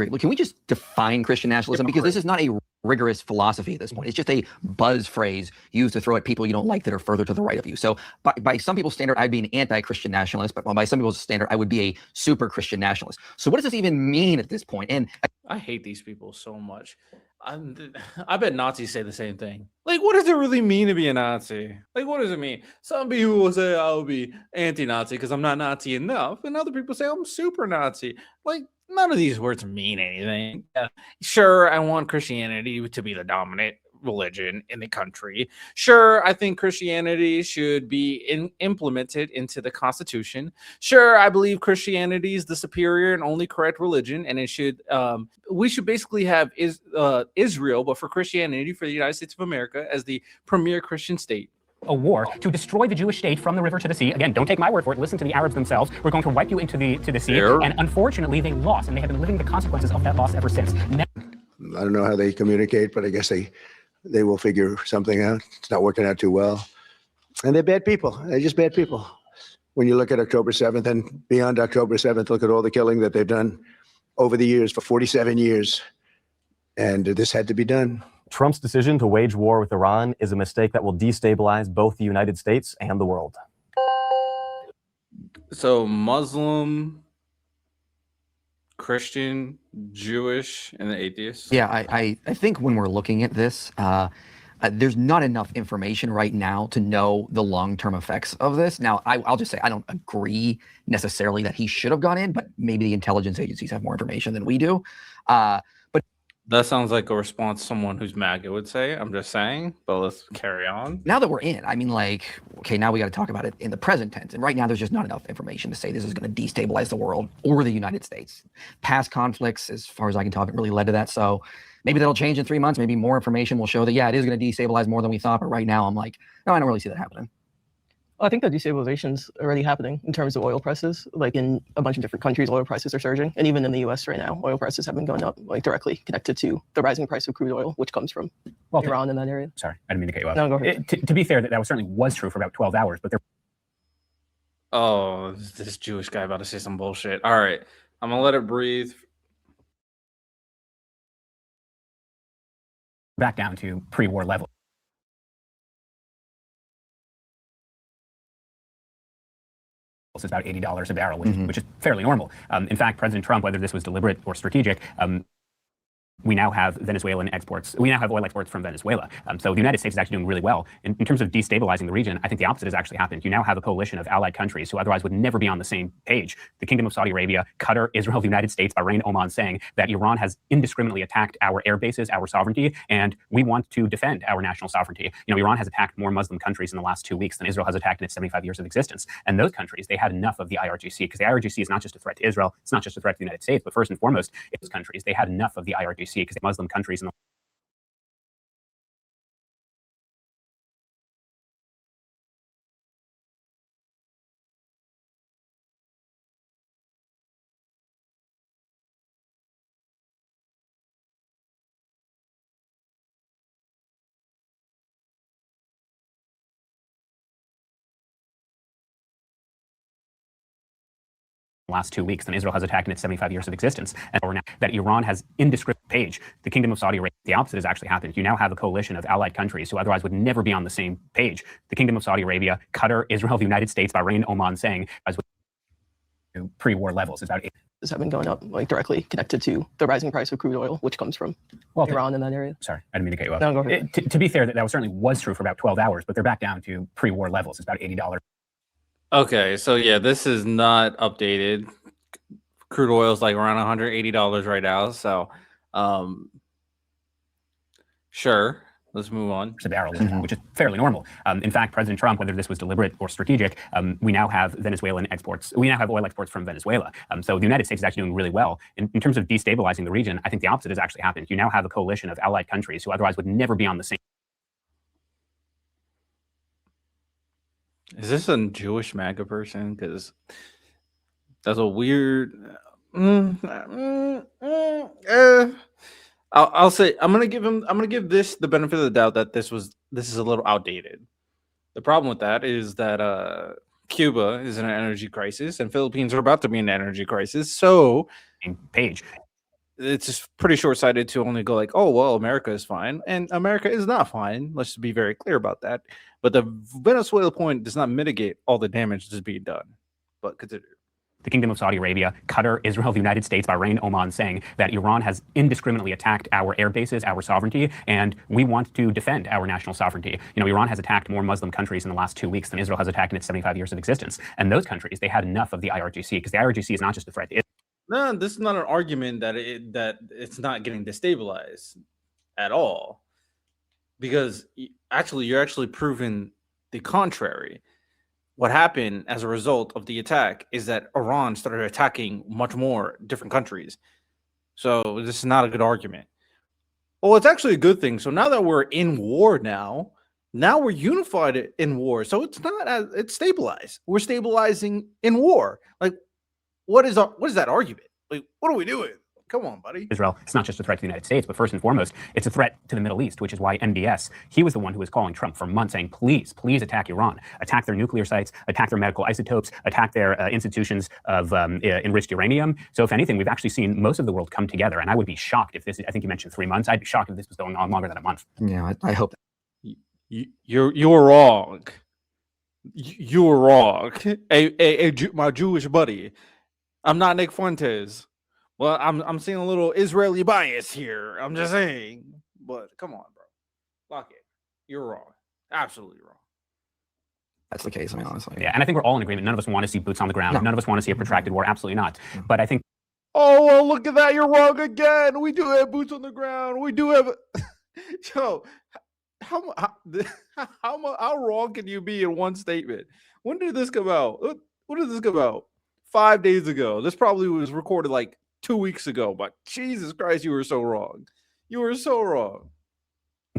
Can we just define Christian nationalism? Because this is not a rigorous philosophy at this point. It's just a buzz phrase used to throw at people you don't like that are further to the right of you. So by some people's standard, I'd be an anti-Christian nationalist, but by some people's standard, I would be a super Christian nationalist. So what does this even mean at this point? And I hate these people so much. I bet Nazis say the same thing. Like, what does it really mean to be a Nazi? Like, what does it mean? Some people will say I'll be anti-Nazi because I'm not Nazi enough, and other people say I'm super Nazi. Like, none of these words mean anything. Sure, I want Christianity to be the dominant religion in the country. Sure, I think Christianity should be implemented into the Constitution. Sure, I believe Christianity is the superior and only correct religion, and it should we should basically have Israel, but for Christianity, for the United States of America, as the premier Christian state. A war to destroy the Jewish state from the river to the sea. Again, don't take my word for it. Listen to the Arabs themselves. We're going to wipe you into the sea. Sure. And unfortunately, they lost, and they have been living the consequences of that loss ever since. I don't know how they communicate, but I guess they will figure something out. It's not working out too well. And they're bad people. They're just bad people. When you look at October 7th and beyond October 7th, look at all the killing that they've done over the years, for 47 years. And this had to be done. Trump's decision to wage war with Iran is a mistake that will destabilize both the United States and the world. So Muslim, Christian, Jewish, and the atheists. yeah, I think when we're looking at this, there's not enough information right now to know the long-term effects of this. Now, I'll just say I don't agree necessarily that he should have gone in, but maybe the intelligence agencies have more information than we do. That sounds like a response someone who's MAGA would say. I'm just saying, but let's carry on. Now that we're in, I mean, like, okay, now we got to talk about it in the present tense. And right now, there's just not enough information to say this is going to destabilize the world or the United States. Past conflicts, as far as I can tell, haven't really led to that. So maybe that'll change in 3 months. Maybe more information will show that, yeah, it is going to destabilize more than we thought. But right now, I'm like, no, I don't really see that happening. I think the destabilization's already happening in terms of oil prices. Like in a bunch of different countries, oil prices are surging. And even in the US right now, oil prices have been going up, like directly connected to the rising price of crude oil, which comes from Iran in that area. Sorry, I didn't mean to cut you off. No, go ahead. To be fair, that certainly was true for about 12 hours, but there. Oh, this Jewish guy about to say some bullshit. All right, I'm gonna let it breathe. Back down to pre-war level. It's about $80 a barrel, which is fairly normal. In fact, President Trump, whether this was deliberate or strategic, we now have Venezuelan exports. We now have oil exports from Venezuela. So the United States is actually doing really well. In terms of destabilizing the region, I think the opposite has actually happened. You now have a coalition of allied countries who otherwise would never be on the same page. The Kingdom of Saudi Arabia, Qatar, Israel, the United States, Bahrain, Oman, saying that Iran has indiscriminately attacked our air bases, our sovereignty, and we want to defend our national sovereignty. You know, Iran has attacked more Muslim countries in the last 2 weeks than Israel has attacked in its 75 years of existence. And those countries, they had enough of the IRGC, because the IRGC is not just a threat to Israel, it's not just a threat to the United States, but first and foremost, those countries, they had enough of the IRGC, because Muslim countries in the last 2 weeks than Israel has attacked in its 75 years of existence. And now that Iran has indiscriminate page, the Kingdom of Saudi Arabia, the opposite has actually happened. You now have a coalition of allied countries who otherwise would never be on the same page. The Kingdom of Saudi Arabia, Qatar, Israel, the United States, Bahrain, Oman, saying as pre-war levels. It's about Have been going up, like directly connected to the rising price of crude oil, which comes from Iran in that area. Sorry, I didn't mean to cut you off. No, go ahead. To be fair, that certainly was true for about 12 hours, but they're back down to pre-war levels. It's about $80. Okay, so yeah, this is not updated. Crude oil is like around $180 right now. So, sure, let's move on. A barrel, which is fairly normal. In fact, President Trump, whether this was deliberate or strategic, we now have Venezuelan exports. We now have oil exports from Venezuela. So the United States is actually doing really well. In terms of destabilizing the region, I think the opposite has actually happened. You now have a coalition of allied countries who otherwise would never be on the same. Is this a Jewish MAGA person? Because that's a weird. I'll say I'm gonna give this the benefit of the doubt that this is a little outdated. The problem with that is that Cuba is in an energy crisis and Philippines are about to be in an energy crisis. So it's just pretty short-sighted to only go like, oh, well, America is fine. And America is not fine. Let's just be very clear about that. But the Venezuela point does not mitigate all the damage that's being done. But consider the Kingdom of Saudi Arabia, Qatar, Israel, the United States, Bahrain, Oman, saying that Iran has indiscriminately attacked our air bases, our sovereignty, and we want to defend our national sovereignty. You know, Iran has attacked more Muslim countries in the last 2 weeks than Israel has attacked in its 75 years of existence. And those countries, they had enough of the IRGC, because the IRGC is not just a threat to Israel. no, this is not an argument that it's not getting destabilized at all, because you're actually proving the contrary. What happened as a result of the attack is that Iran started attacking much more different countries. So this is not a good argument. Well, it's actually a good thing. So now that we're in war now we're unified in war. So it's stabilized. We're stabilizing in war. Like, what is that argument? Like, what are we doing? Come on, buddy. Israel, it's not just a threat to the United States, but first and foremost, it's a threat to the Middle East, which is why MBS, he was the one who was calling Trump for months saying, please attack Iran, attack their nuclear sites, attack their medical isotopes, attack their institutions of enriched uranium. So if anything, we've actually seen most of the world come together. And I would be shocked if I think you mentioned 3 months. I'd be shocked if this was going on longer than a month. Yeah, I hope. You were wrong. You were wrong. My Jewish buddy. I'm not Nick Fuentes. Well, I'm seeing a little Israeli bias here. I'm just saying. But come on, bro. Lock it. You're wrong. Absolutely wrong. That's the case, I mean, honestly. Yeah, and I think we're all in agreement. None of us want to see boots on the ground. No. None of us want to see a protracted war. Absolutely not. No. But I think. Oh, well, look at that. You're wrong again. We do have boots on the ground. We do have. Yo, how wrong can you be in one statement? When did this come out? When did this come out? 5 days ago. This probably was recorded like 2 weeks ago, but Jesus Christ, you were so wrong. You were so wrong.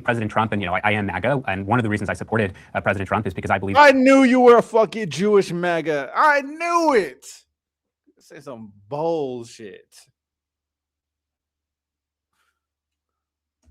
President Trump, and I am Maga, and one of the reasons I supported President Trump is because I believe. I knew you were a fucking Jewish MAGA. I knew it. Say some bullshit.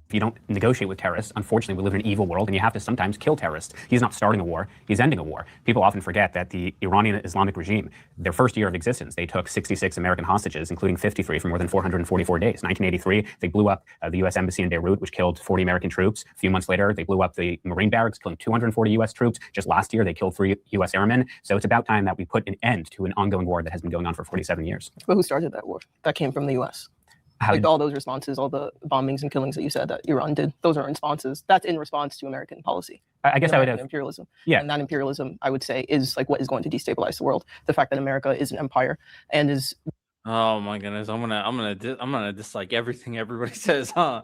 If you don't negotiate with terrorists, unfortunately, we live in an evil world, and you have to sometimes kill terrorists. He's not starting a war, he's ending a war. People often forget that the Iranian Islamic regime, their first year of existence, they took 66 American hostages, including 53 for more than 444 days. 1983, they blew up the U.S. Embassy in Beirut, which killed 40 American troops. A few months later, they blew up the Marine barracks, killing 240 U.S. troops. Just last year, they killed 3 U.S. airmen. So it's about time that we put an end to an ongoing war that has been going on for 47 years. But who started that war? That came from the U.S. Like all those responses, all the bombings and killings that you said that Iran did, those are responses. That's in response to American policy. I guess I would have imperialism. Yeah. And that imperialism, I would say, is like what is going to destabilize the world. The fact that America is an empire and is. Oh my goodness, I'm gonna dislike everything everybody says, huh?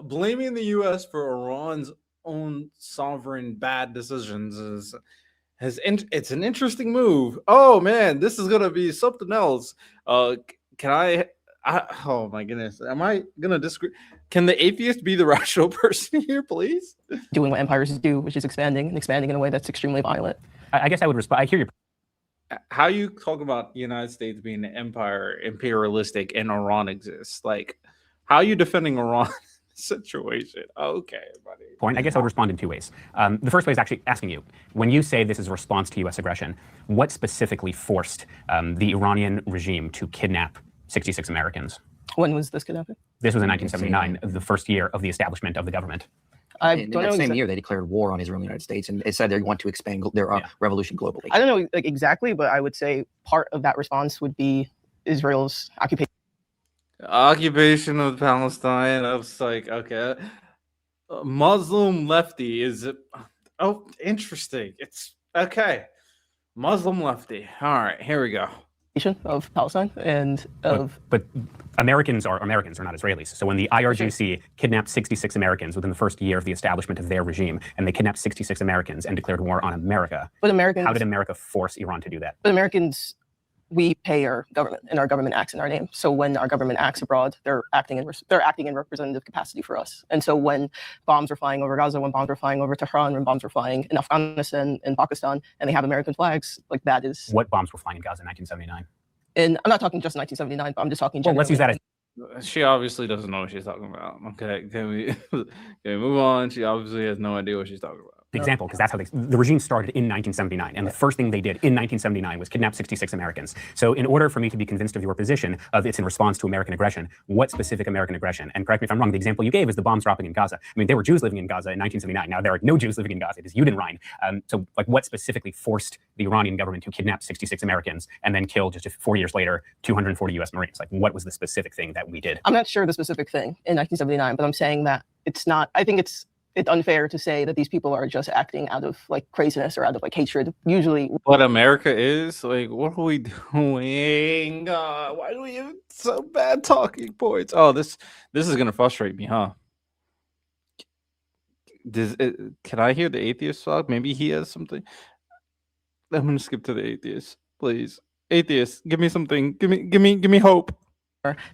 Blaming the U.S. for Iran's own sovereign bad decisions it's an interesting move. Oh man, this is gonna be something else. Oh my goodness, am I gonna disagree? Can the atheist be the rational person here, please? Doing what empires do, which is expanding in a way that's extremely violent. I guess I would respond. I hear you. How you talk about the United States being an empire, imperialistic, and Iran exists? Like, how are you defending Iran situation? Okay, buddy. Point. I guess I would respond in 2 ways. The first way is actually asking you, when you say this is a response to U.S. aggression, what specifically forced the Iranian regime to kidnap 66 Americans? When was this kidnapping? This was in 1979, the first year of the establishment of the government. In that same year, they declared war on Israel and the United States, and it said they want to expand their revolution globally. I don't know like exactly, but I would say part of that response would be Israel's occupation of Palestine. I was like, okay, Muslim lefty is interesting. It's okay, Muslim lefty. All right, here we go. Of Palestine and of. But Americans are not Israelis. So when the IRGC kidnapped 66 Americans within the first year of the establishment of their regime, and they kidnapped 66 Americans and declared war on America, how did America force Iran to do that? But Americans, we pay our government, and our government acts in our name. So when our government acts abroad, they're acting in representative capacity for us. And so when bombs were flying over Gaza, when bombs were flying over Tehran, when bombs were flying in Afghanistan and Pakistan, and they have American flags, like that is. What bombs were flying in Gaza in 1979? And I'm not talking just 1979, but I'm just talking. Well, let's use that as. She obviously doesn't know what she's talking about. Okay, can we move on? She obviously has no idea what she's talking about. example, because that's how the regime started in 1979, and the first thing they did in 1979 was kidnap 66 Americans. So in order for me to be convinced of your position of it's in response to American aggression, what specific American aggression? And correct me if I'm wrong, the example you gave is the bombs dropping in Gaza. I mean, there were Jews living in Gaza in 1979. Now there are no Jews living in Gaza. It is Judenrein. So like, what specifically forced the Iranian government to kidnap 66 Americans and then kill just 4 years later 240 U.S. Marines? Like, what was the specific thing that we did? I'm not sure the specific thing in 1979, but I'm saying that it's not. I think it's unfair to say that these people are just acting out of like craziness or out of like hatred. Usually, What America is like, what are we doing? Why do we have so bad talking points? Oh, this is gonna frustrate me, huh? Can I hear the atheist talk? Maybe he has something. I'm gonna skip to the atheist, please. Atheist, give me something. Give me hope.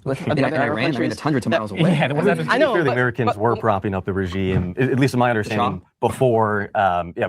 with In other Iran, I mean, countries. it's hundreds of miles away. Yeah, I know, Sure, the but- Americans but- were propping up the regime, at least in my understanding, before,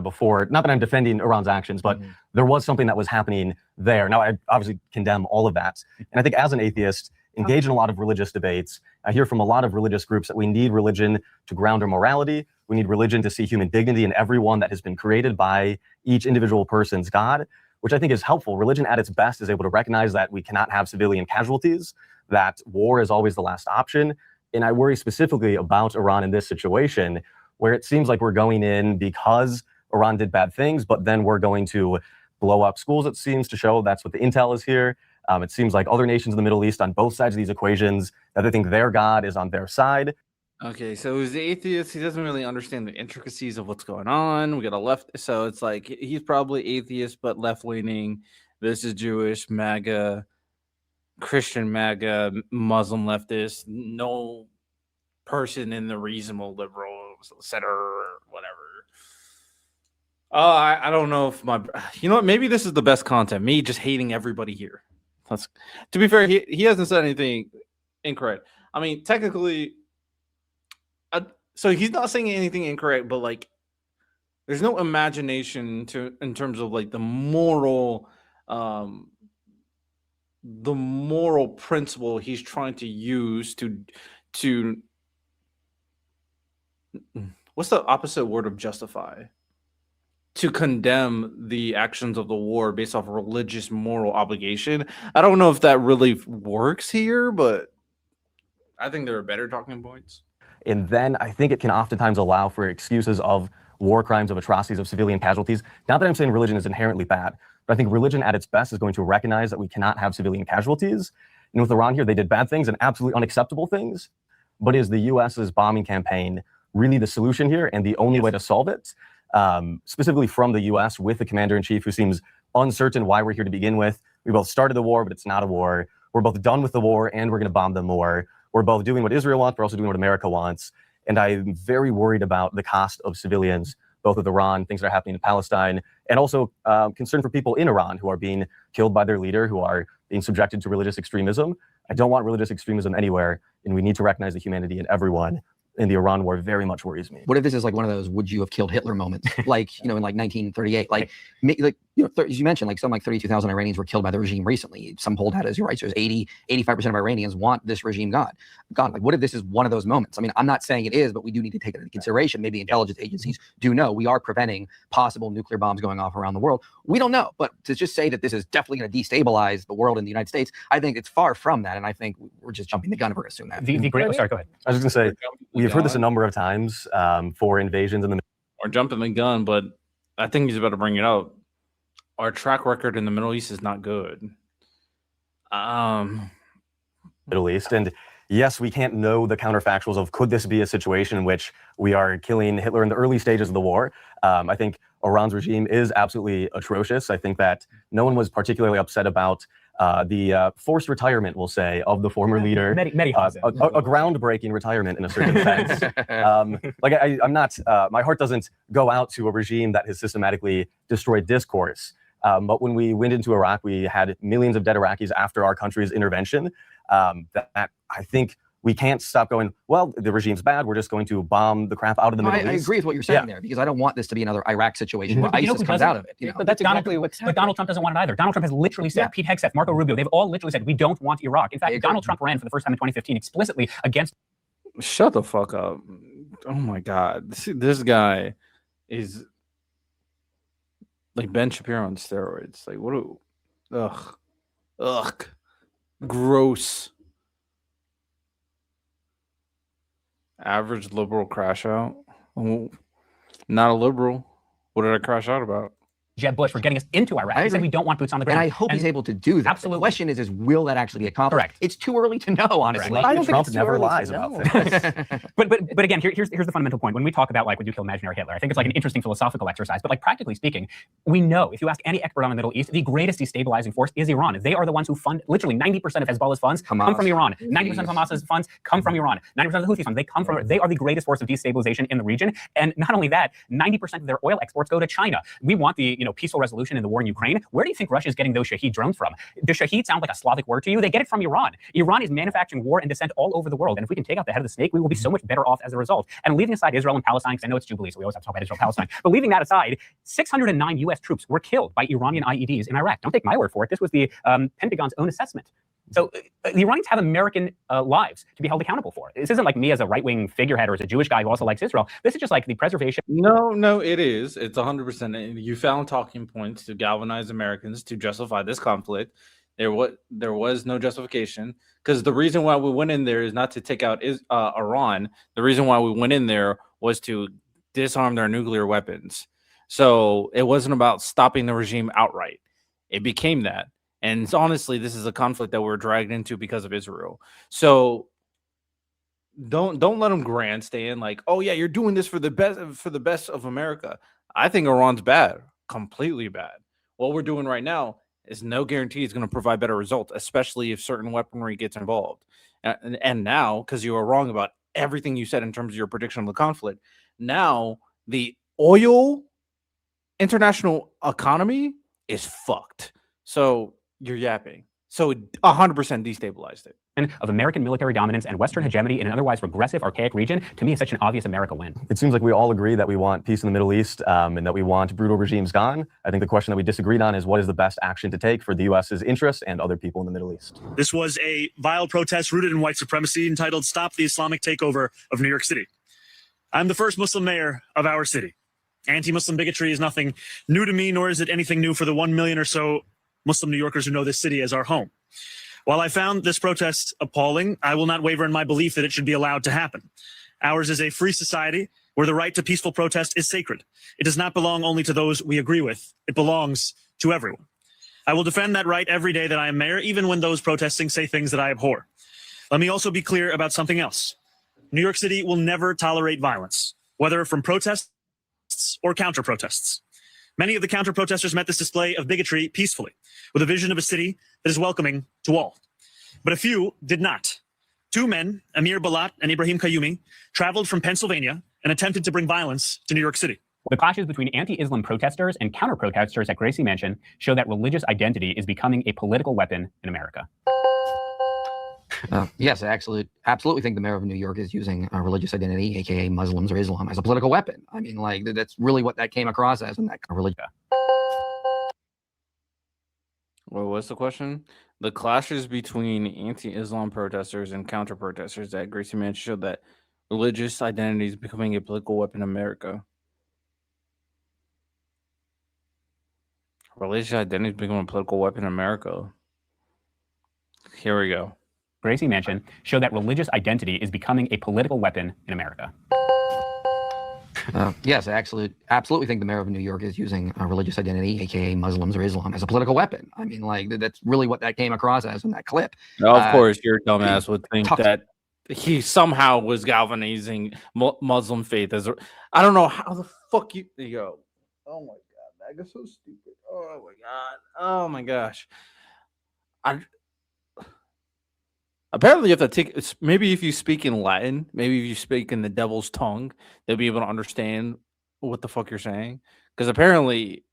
before, not that I'm defending Iran's actions, but there was something that was happening there. Now, I obviously condemn all of that. And I think as an atheist, engage in a lot of religious debates. I hear from a lot of religious groups that we need religion to ground our morality. We need religion to see human dignity in everyone that has been created by each individual person's God, which I think is helpful. Religion at its best is able to recognize that we cannot have civilian casualties, that war is always the last option. And I worry specifically about Iran in this situation, where it seems like we're going in because Iran did bad things, but then we're going to blow up schools, it seems to show. That's what the intel is here. It seems like other nations in the Middle East on both sides of these equations, that they think their God is on their side. Okay, so he's the atheist. He doesn't really understand the intricacies of what's going on. We got a left, so it's like he's probably atheist but left leaning. This is Jewish, MAGA, Christian MAGA, Muslim leftist. No person in the reasonable liberal center or whatever. I don't know if you know what? Maybe this is the best content. Me just hating everybody here. To be fair, he hasn't said anything incorrect. I mean, technically. So he's not saying anything incorrect, but like, there's no imagination in terms of like the moral principle he's trying to use to what's the opposite word of justify? To condemn the actions of the war based off religious moral obligation. I don't know if that really works here, but I think there are better talking points. And then I think it can oftentimes allow for excuses of war crimes, of atrocities, of civilian casualties. Not that I'm saying religion is inherently bad, but I think religion at its best is going to recognize that we cannot have civilian casualties. And with Iran here, they did bad things and absolutely unacceptable things. But is the US's bombing campaign really the solution here and the only way to solve it? Specifically from the US with the commander-in-chief who seems uncertain why we're here to begin with. We both started the war, but it's not a war. We're both done with the war and we're going to bomb them more. We're both doing what Israel wants, we're also doing what America wants. And I'm very worried about the cost of civilians, both with Iran, things that are happening in Palestine, and also concern for people in Iran who are being killed by their leader, who are being subjected to religious extremism. I don't want religious extremism anywhere, and we need to recognize the humanity in everyone. And the Iran war very much worries me. What if this is like one of those "would you have killed Hitler" moments, like in like 1938, like as you mentioned, like something like 32,000 Iranians were killed by the regime recently. Some poll data, as you're right, says 85% of Iranians want this regime gone. Like, what if this is one of those moments? I mean, I'm not saying it is, but we do need to take it into consideration. Maybe intelligence agencies do know we are preventing possible nuclear bombs going off around the world. We don't know, but to just say that this is definitely going to destabilize the world and the United States, I think it's far from that, and I think we're just jumping the gun if we're assuming that. Sorry, go ahead. I was just going to say, we've heard this a number of times for invasions in the Or jumping the gun, but I think he's about to bring it out. Our track record in the Middle East is not good. Middle East. And yes, we can't know the counterfactuals of could this be a situation in which we are killing Hitler in the early stages of the war. I think Iran's regime is absolutely atrocious. I think that no one was particularly upset about the forced retirement, we'll say, of the former leader. A groundbreaking retirement in a certain sense. I'm not, my heart doesn't go out to a regime that has systematically destroyed discourse. But when we went into Iraq, we had millions of dead Iraqis after our country's intervention. That I think we can't stop going, well, the regime's bad, we're just going to bomb the crap out of the Middle East. I agree with what you're saying there, because I don't want this to be another Iraq situation where ISIS comes out of it. But that's exactly what's happening. But Donald Trump doesn't want it either. Donald Trump has literally said, Pete Hegseth, Marco Rubio, they've all literally said, we don't want Iraq. In fact, Donald Trump ran for the first time in 2015 explicitly against. Shut the fuck up. Oh my God. This guy is like Ben Shapiro on steroids. Like what? Ugh, gross. Average liberal crash out. Oh, not a liberal. What did I crash out about? Jeb Bush for getting us into Iraq. I He said agree. we don't want boots on the And ground. I hope he's able to do that. Absolutely. The question is will that actually be accomplished? Correct. It's too early to know, honestly. Correct. I don't think Trump it's too never early to lies about know. things. But again, here's the fundamental point. When we talk about like, would you kill imaginary Hitler? I think it's like an interesting philosophical exercise. But like practically speaking, we know if you ask any expert on the Middle East, the greatest destabilizing force is Iran. They are the ones who fund literally 90% of Hezbollah's funds come from Iran. 90% of Hamas's funds come from Iran. 90% of the Houthis funds they come from. They are the greatest force of destabilization in the region. And not only that, 90% of their oil exports go to China. We want the peaceful resolution in the war in Ukraine. Where do you think Russia is getting those Shahed drones from? Does Shahed sound like a Slavic word to you? They get it from Iran. Iran is manufacturing war and dissent all over the world. And if we can take out the head of the snake, we will be so much better off as a result. And leaving aside Israel and Palestine, because I know it's Jubilee, so we always have to talk about Israel and Palestine. But leaving that aside, 609 U.S. troops were killed by Iranian IEDs in Iraq. Don't take my word for it. This was the Pentagon's own assessment. So the Iranians have American lives to be held accountable for. This isn't like me as a right-wing figurehead or as a Jewish guy who also likes Israel. This is just like the preservation. No, it is. It's 100%. You found talking points to galvanize Americans to justify this conflict. There was no justification because the reason why we went in there is not to take out Iran. The reason why we went in there was to disarm their nuclear weapons. So it wasn't about stopping the regime outright. It became that. And honestly, this is a conflict that we're dragged into because of Israel. So don't let them grandstand like, oh yeah, you're doing this for the best of America. I think Iran's bad, completely bad. What we're doing right now is no guarantee it's going to provide better results, especially if certain weaponry gets involved. And now, because you were wrong about everything you said in terms of your prediction of the conflict, now the oil international economy is fucked. So you're yapping. So 100% destabilized it. Of American military dominance and Western hegemony in an otherwise regressive, archaic region, to me, is such an obvious America win. It seems like we all agree that we want peace in the Middle East and that we want brutal regimes gone. I think the question that we disagreed on is what is the best action to take for the U.S.'s interests and other people in the Middle East. This was a vile protest rooted in white supremacy entitled Stop the Islamic Takeover of New York City. I'm the first Muslim mayor of our city. Anti-Muslim bigotry is nothing new to me, nor is it anything new for the 1 million or so Muslim New Yorkers who know this city as our home. While I found this protest appalling, I will not waver in my belief that it should be allowed to happen. Ours is a free society where the right to peaceful protest is sacred. It does not belong only to those we agree with. It belongs to everyone. I will defend that right every day that I am mayor, even when those protesting say things that I abhor. Let me also be clear about something else. New York City will never tolerate violence, whether from protests or counter-protests. Many of the counter-protesters met this display of bigotry peacefully, with a vision of a city that is welcoming to all. But a few did not. Two men, Amir Balat and Ibrahim Qayyumi, traveled from Pennsylvania and attempted to bring violence to New York City. The clashes between anti-Islam protesters and counter-protesters at Gracie Mansion show that religious identity is becoming a political weapon in America. Yes, I absolutely think the mayor of New York is using religious identity, aka Muslims or Islam, as a political weapon. I mean, like that's really what that came across as in that religion. Well, what's the question? The clashes between anti-Islam protesters and counter-protesters at Gracie Mansion showed that religious identity is becoming a political weapon in America. Religious identity is becoming a political weapon in America. Here we go. Gracie Mansion show that religious identity is becoming a political weapon in America. Yes, I absolutely think the mayor of New York is using religious identity, aka Muslims or Islam, as a political weapon. I mean, like that's really what that came across as in that clip. Now, of course, your dumbass would think talk- that he somehow was galvanizing Muslim faith as I don't know how the fuck you go. Oh my god, Maga's so stupid. Oh my god. Oh my gosh. Apparently, you have to take. Maybe if you speak in Latin, maybe if you speak in the devil's tongue, they'll be able to understand what the fuck you're saying. Because apparently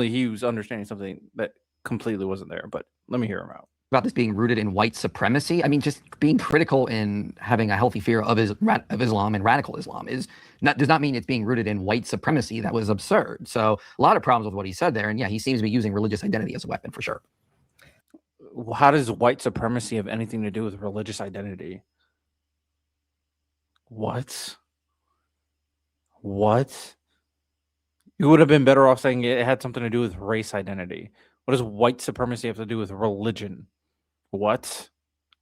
he was understanding something that completely wasn't there. But let me hear him out. About this being rooted in white supremacy. I mean, just being critical in having a healthy fear of Islam and radical Islam does not mean it's being rooted in white supremacy. That was absurd. So a lot of problems with what he said there. And yeah, he seems to be using religious identity as a weapon for sure. How does white supremacy have anything to do with religious identity? What? You would have been better off saying it had something to do with race identity. What does white supremacy have to do with religion? What?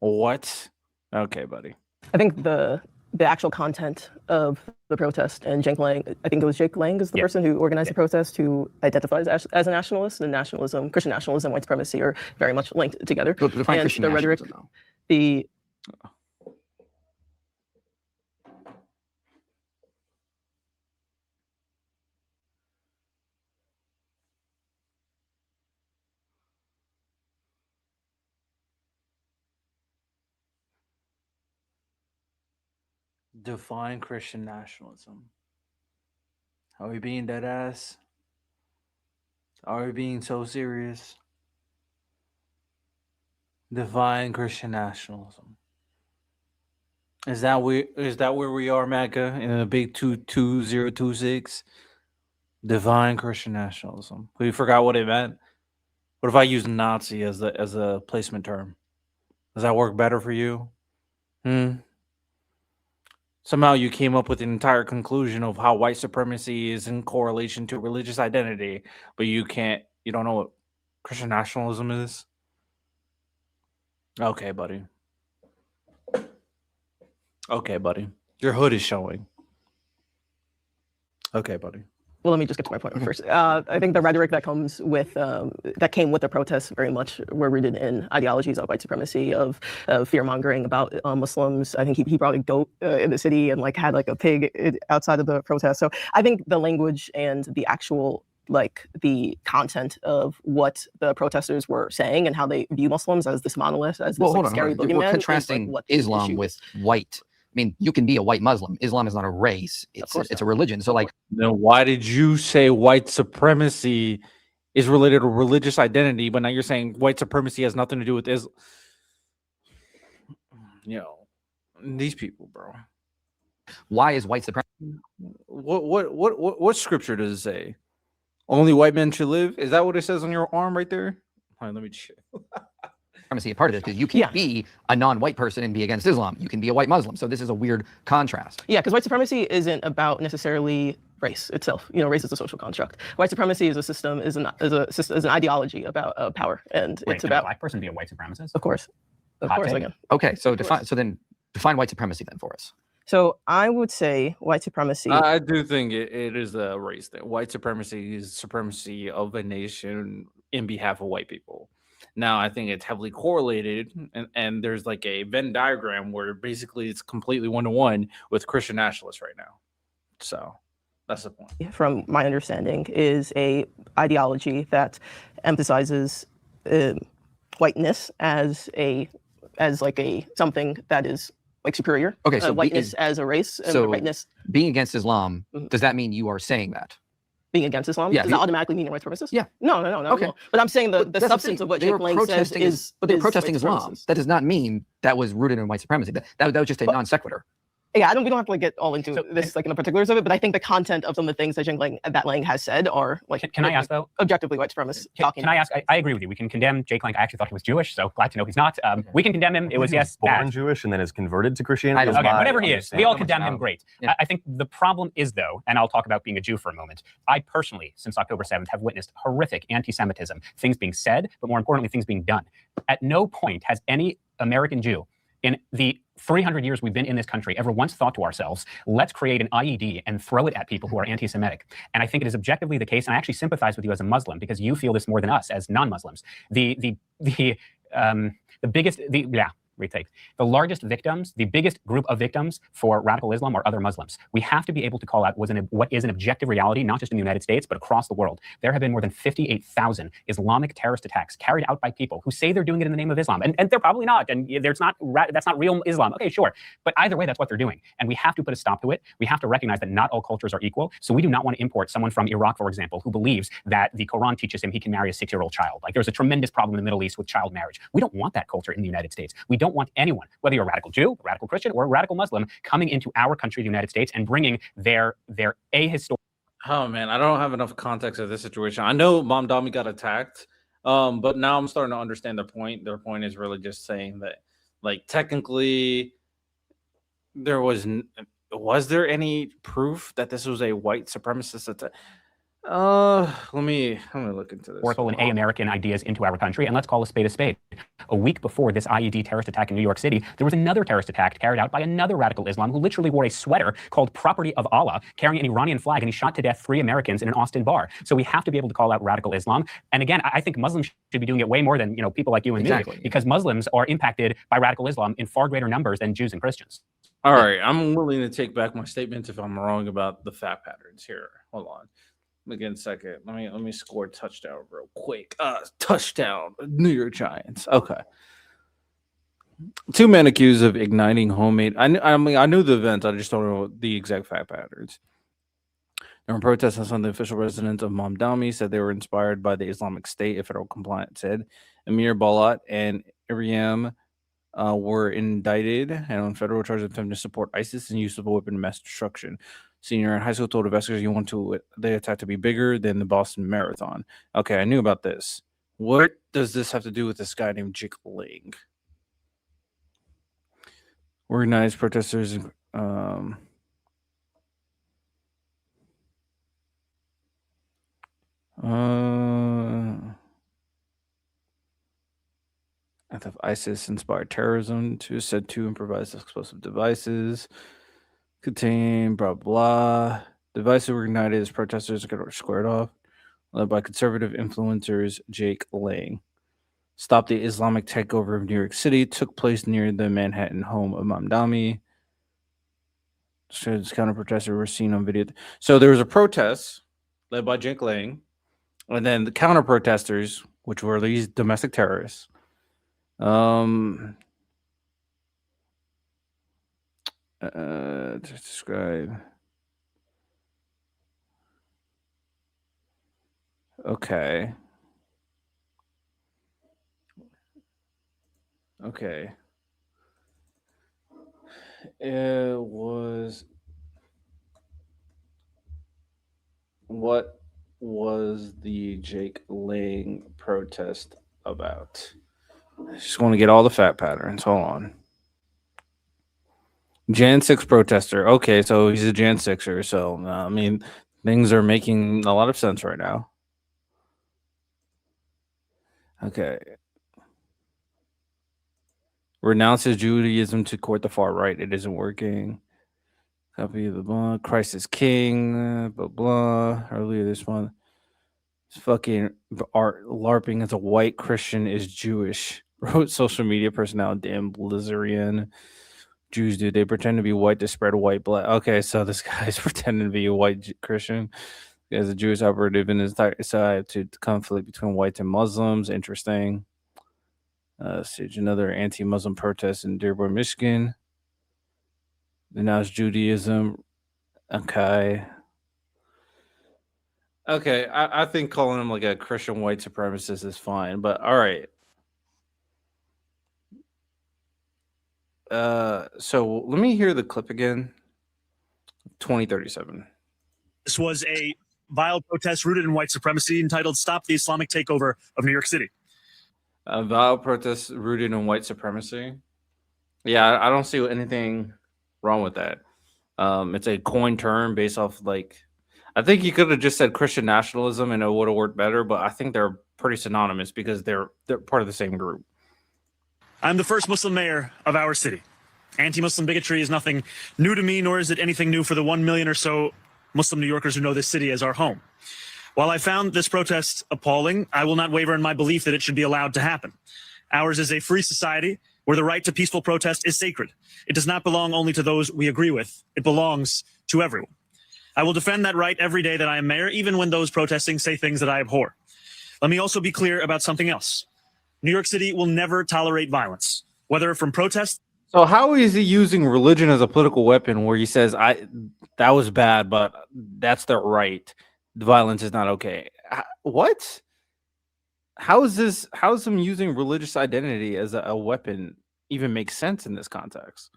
Okay, buddy. I think the actual content of the protest, and Jake Lang, I think it was Jake Lang is the person who organized the protest, who identifies as a nationalist, and nationalism, Christian nationalism, white supremacy are very much linked together. So define and Christian the rhetoric, nationalism, though. the Define Christian nationalism. Are we being dead ass? Are we being so serious? Define Christian nationalism. Is that where we are, Maga, in a big 22026? Divine Christian nationalism. We forgot what it meant. What if I use Nazi as a placement term? Does that work better for you? Somehow you came up with an entire conclusion of how white supremacy is in correlation to religious identity, but you don't know what Christian nationalism is? Okay, buddy. Your hood is showing. Okay, buddy. Well, let me just get to my point first. I think the rhetoric that comes with that came with the protests very much were rooted in ideologies of white supremacy, of fear mongering about Muslims. I think he brought a goat in the city and like had like a pig outside of the protest. So I think the language and the actual like the content of what the protesters were saying and how they view Muslims as this monolith, as this scary boogeyman. We're contrasting like Islam with white. I mean, you can be a white Muslim. Islam is not a race. It's a religion. So like, then why did you say white supremacy is related to religious identity, but now you're saying white supremacy has nothing to do with Islam? These people, bro. Why is white supremacy? What scripture does it say? Only white men should live? Is that what it says on your arm right there? All right, let me check. Supremacy a part of this, because you can't be a non-white person and be against Islam. You can be a white Muslim. So this is a weird contrast. Yeah, because white supremacy isn't about necessarily race itself. Race is a social construct. White supremacy is a system, is an ideology about power, and Wait, it's can about a black person be a white supremacist? Of course, Hot I take. can. Okay, so define white supremacy then for us. So I would say white supremacy. I do think it is a race thing. White supremacy is supremacy of a nation in behalf of white people. Now, I think it's heavily correlated, and there's like a Venn diagram where basically it's completely one-to-one with Christian nationalists right now. So that's the point. From my understanding, is a ideology that emphasizes whiteness as something that is like superior. Okay, so whiteness as a race, and whiteness being against Islam, does that mean you are saying that? Being against Islam? Yeah, does that automatically mean you're white supremacist? Yeah. No. Okay. But I'm saying the substance of what Jake Lang says is. But they're protesting Islam. That does not mean that was rooted in white supremacy. That was just a non sequitur. Yeah, we don't have to like get all into this like in the particulars of it, but I think the content of some of the things that Lang has said are like. Can I ask though? Objectively white supremacists talking. Can I ask? I agree with you. We can condemn Jake Lang. I actually thought he was Jewish, so glad to know he's not. We can condemn him. It was born Jewish and then is converted to Christianity. Okay, whatever he is, we all condemn him. Great. Yeah. I think the problem is though, and I'll talk about being a Jew for a moment. I personally, since October 7th, have witnessed horrific anti-Semitism, things being said, but more importantly, things being done. At no point has any American Jew in the 300 years we've been in this country ever once thought to ourselves, let's create an IED and throw it at people who are anti-Semitic. And I think it is objectively the case, and I actually sympathize with you as a Muslim because you feel this more than us as non-Muslims. The largest victims, the biggest group of victims for radical Islam are other Muslims. We have to be able to call out what is an objective reality, not just in the United States, but across the world. There have been more than 58,000 Islamic terrorist attacks carried out by people who say they're doing it in the name of Islam. And they're probably not. And that's not real Islam. Okay, sure. But either way, that's what they're doing. And we have to put a stop to it. We have to recognize that not all cultures are equal. So we do not want to import someone from Iraq, for example, who believes that the Quran teaches him he can marry a 6-year-old child. Like there's a tremendous problem in the Middle East with child marriage. We don't want that culture in the United States. We don't want anyone, whether you're a radical Jew, a radical Christian, or a radical Muslim, coming into our country, the United States, and bringing their ahistorical. Oh man, I don't have enough context of this situation. I know Mom Dami got attacked, but now I'm starting to understand their point. Their point is really just saying that, like, technically, was there any proof that this was a white supremacist attack? Let me look into this. Oracle and American ideas into our country, and let's call a spade a spade. A week before this IED terrorist attack in New York City, there was another terrorist attack carried out by another radical Islam who literally wore a sweater called Property of Allah, carrying an Iranian flag, and he shot to death 3 Americans in an Austin bar. So we have to be able to call out radical Islam. And again, I think Muslims should be doing it way more than people like you and me, because Muslims are impacted by radical Islam in far greater numbers than Jews and Christians. All right, I'm willing to take back my statements if I'm wrong about the fact patterns here. Hold on. Again, a second. Let me score a touchdown real quick. Touchdown, New York Giants. Okay. 2 men accused of igniting homemade. I knew the event. I just don't know the exact fact patterns. There were protests on Sunday. Official residents of Mamdani said they were inspired by the Islamic State. A federal complaint said Amir Balat and Iriam were indicted and on federal charges of attempting to support ISIS and use of a weapon of mass destruction. Senior in high school told investigators you want the attack to be bigger than the Boston Marathon. Okay, I knew about this. What does this have to do with this guy named Jake Ling? Organized protesters. Of ISIS inspired terrorism to said 2 improvised explosive devices contain blah blah. Devices were ignited as protesters got squared off, led by conservative influencers Jake Lang. Stop the Islamic takeover of New York City took place near the Manhattan home of Mamdani. Counter protesters were seen on video. So there was a protest led by Jake Lang, and then the counter protesters, which were these domestic terrorists, to describe. Okay. It was. What was the Jake Lang protest about? I just want to get all the fact patterns. Hold on. Jan 6 protester. Okay, so he's a Jan 6er. So, I mean, things are making a lot of sense right now. Okay. Renounces Judaism to court the far right. It isn't working. Copy of the blah. Christ is king. Blah, blah. Earlier this month. Fucking art LARPing as a white Christian is Jewish. Wrote social media personality Dan Blizzarian. Jews do. They pretend to be white to spread white blood. Okay, so this guy's pretending to be a white Christian. As a Jewish operative in his side to conflict between whites and Muslims. Interesting. Stage another anti-Muslim protest in Dearborn, Michigan. Denounced Judaism. Okay, I think calling him like a Christian white supremacist is fine, but all right. So let me hear the clip again. 2037. This was a vile protest rooted in white supremacy entitled Stop the Islamic Takeover of New York City. A vile protest rooted in white supremacy. Yeah, I don't see anything wrong with that. It's a coined term based off I think you could have just said Christian nationalism and it would have worked better, but I think they're pretty synonymous because they're part of the same group. I'm the first Muslim mayor of our city. Anti-Muslim bigotry is nothing new to me, nor is it anything new for the 1 million or so Muslim New Yorkers who know this city as our home. While I found this protest appalling, I will not waver in my belief that it should be allowed to happen. Ours is a free society where the right to peaceful protest is sacred. It does not belong only to those we agree with. It belongs to everyone. I will defend that right every day that I am mayor, even when those protesting say things that I abhor. Let me also be clear about something else. New York City will never tolerate violence, whether from protests. So how is he using religion as a political weapon where he says, that was bad, but that's their right. The violence is not okay. What? How is him using religious identity as a weapon even make sense in this context?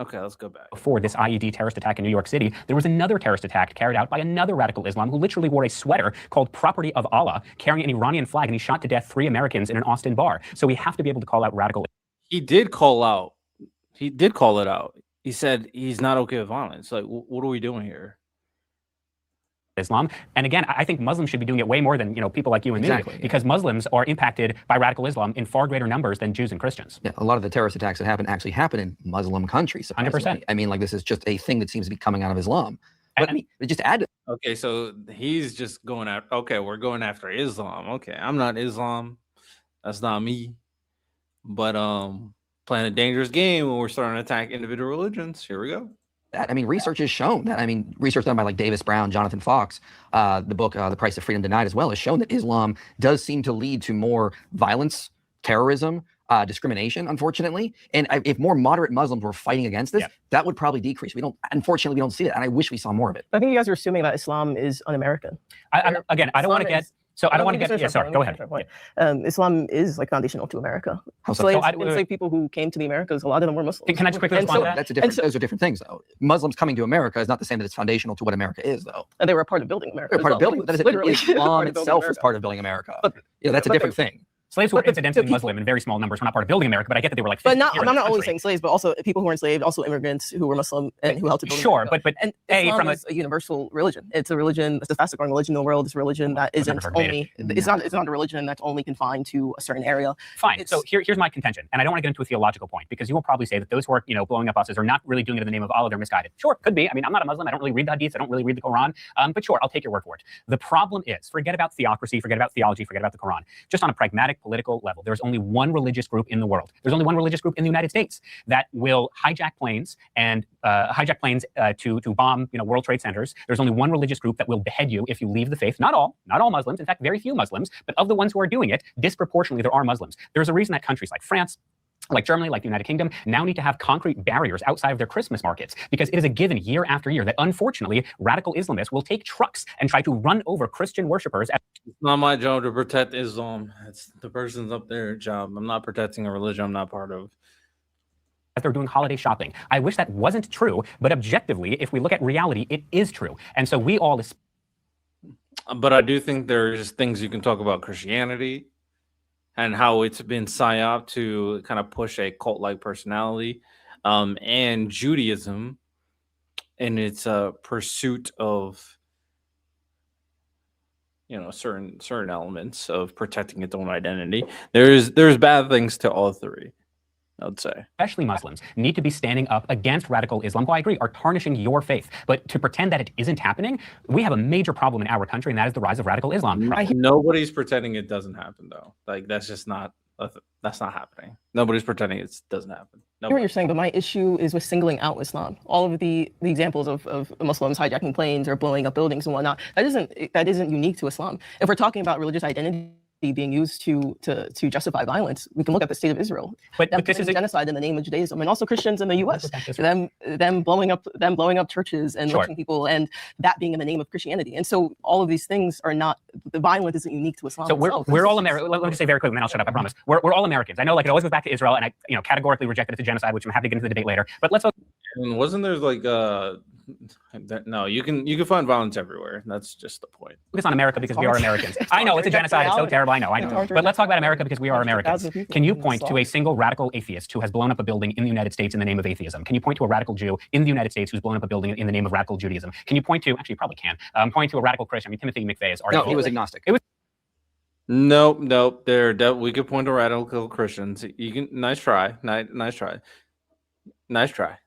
Okay, let's go back. Before this IED terrorist attack in New York City, there was another terrorist attack carried out by another radical Islam who literally wore a sweater called Property of Allah, carrying an Iranian flag, and he shot to death 3 Americans in an Austin bar. So we have to be able to call out radical. He did call it out. He said he's not okay with violence. Like, what are we doing here? Islam. And again, I think Muslims should be doing it way more than people like you and me, because Muslims are impacted by radical Islam in far greater numbers than Jews and Christians. Yeah, a lot of the terrorist attacks that actually happen in Muslim countries. 100%. I mean, like, this is just a thing that seems to be coming out of Islam. But I mean, just add to. Okay, so he's just going after. Okay, we're going after Islam. Okay, I'm not Islam. That's not me. But playing a dangerous game when we're starting to attack individual religions. Here we go. I mean, research has shown that. I mean, research done by like Davis Brown, Jonathan Fox, the book The Price of Freedom Denied as well, has shown that Islam does seem to lead to more violence, terrorism, discrimination, unfortunately. And if more moderate Muslims were fighting against this, that would probably decrease. Unfortunately, we don't see it, and I wish we saw more of it. I think you guys are assuming that Islam is un-American. Again, I don't want to get. So I don't want to get. Yeah, sorry. Go ahead. Islam is like foundational to America. Slave people who came to the Americas, a lot of them were Muslims. Can I just quickly respond to that? That's a different. Those are different things, though. Muslims coming to America is not the same that it's foundational to what America is, though. And they were a part of building America. They're part of building. That is literally Islam itself is part of building America. But that's a different thing. Slaves who were incidentally Muslim in very small numbers were not part of building America, but I get that they were like. But I'm not only saying slaves, but also people who were enslaved, also immigrants who were Muslim and who helped to build America. But Islam is a universal religion. It's a religion. It's the fastest growing religion in the world. It's a religion that isn't only. It's not a religion that's only confined to a certain area. Fine. So here's my contention, and I don't want to get into a theological point because you will probably say that those who are blowing up buses are not really doing it in the name of Allah. They're misguided. Sure, could be. I mean, I'm not a Muslim. I don't really read the Hadiths. I don't really read the Quran. But sure, I'll take your word for it. The problem is, forget about theocracy, forget about theology, forget about the Quran. Just on a pragmatic political level, there's only one religious group in the world. There's only one religious group in the United States that will hijack planes and to bomb World Trade Centers. There's only one religious group that will behead you if you leave the faith. Not all Muslims. In fact, very few Muslims. But of the ones who are doing it, disproportionately there are Muslims. There's a reason that countries like France, like Germany, like the United Kingdom, now need to have concrete barriers outside of their Christmas markets, because it is a given year after year that unfortunately radical Islamists will take trucks and try to run over Christian worshippers. It's not my job to protect Islam. It's the person's up their job. I'm not protecting a religion I'm not part of. As they're doing holiday shopping. I wish that wasn't true, but objectively, if we look at reality, it is true. And so we all. But I do think there's things you can talk about Christianity and how it's been psyop to kind of push a cult-like personality, and Judaism in its pursuit of certain elements of protecting its own identity. There's bad things to all three, I would say. Especially Muslims need to be standing up against radical Islam, who I agree are tarnishing your faith. But to pretend that it isn't happening, we have a major problem in our country, and that is the rise of radical Islam. Nobody's pretending it doesn't happen, though. Like, that's just not happening. Nobody's pretending it doesn't happen. I hear what you're saying, but my issue is with singling out Islam. All of the examples of Muslims hijacking planes or blowing up buildings and whatnot, that isn't unique to Islam. If we're talking about religious identity being used to justify violence, we can look at the state of Israel. But this is genocide in the name of Judaism, and also Christians in the U.S. Them blowing up churches and lynching people, and that being in the name of Christianity. And so all of these things are not, the violence isn't unique to Islam. So we're all Americans. Let me just say very quickly, and then I'll shut up. I promise. We're all Americans. I know, like, it always goes back to Israel, and I categorically rejected it to genocide, which I'm happy to get into the debate later. But let's. And wasn't there like no, you can find violence everywhere. That's just the point. Focus on America because we are Americans. I know it's a genocide. It's so terrible. I know. But let's talk about America because we are Americans. Can you point to a single radical atheist who has blown up a building in the United States in the name of atheism? Can you point to a radical Jew in the United States who's blown up a building in the name of radical Judaism? Can you point to, actually you probably can, point to a radical Christian? I mean, Timothy McVeigh's article. No, he was agnostic. Nope. We could point to radical Christians. You can. Nice try. Nice try.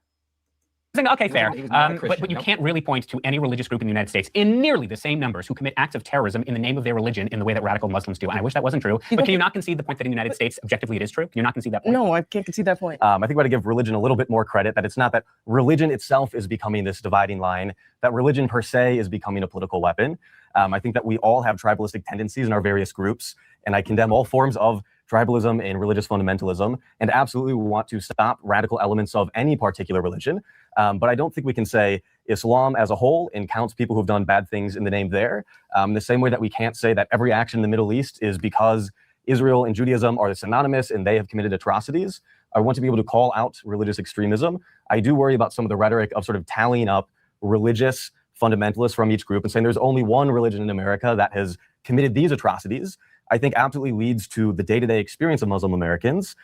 Okay, fair. But you can't really point to any religious group in the United States in nearly the same numbers who commit acts of terrorism in the name of their religion in the way that radical Muslims do. And I wish that wasn't true. But can you not concede the point that in the United States, objectively, it is true? Can you not concede that point? No, I can't concede that point. I think we got to give religion a little bit more credit, that it's not that religion itself is becoming this dividing line, that religion per se is becoming a political weapon. I think that we all have tribalistic tendencies in our various groups, and I condemn all forms of tribalism and religious fundamentalism, and absolutely want to stop radical elements of any particular religion. But I don't think we can say Islam as a whole and counts people who've done bad things in the name there. The same way that we can't say that every action in the Middle East is because Israel and Judaism are synonymous and they have committed atrocities. I want to be able to call out religious extremism. I do worry about some of the rhetoric of sort of tallying up religious fundamentalists from each group and saying there's only one religion in America that has committed these atrocities. I think absolutely leads to the day-to-day experience of Muslim Americans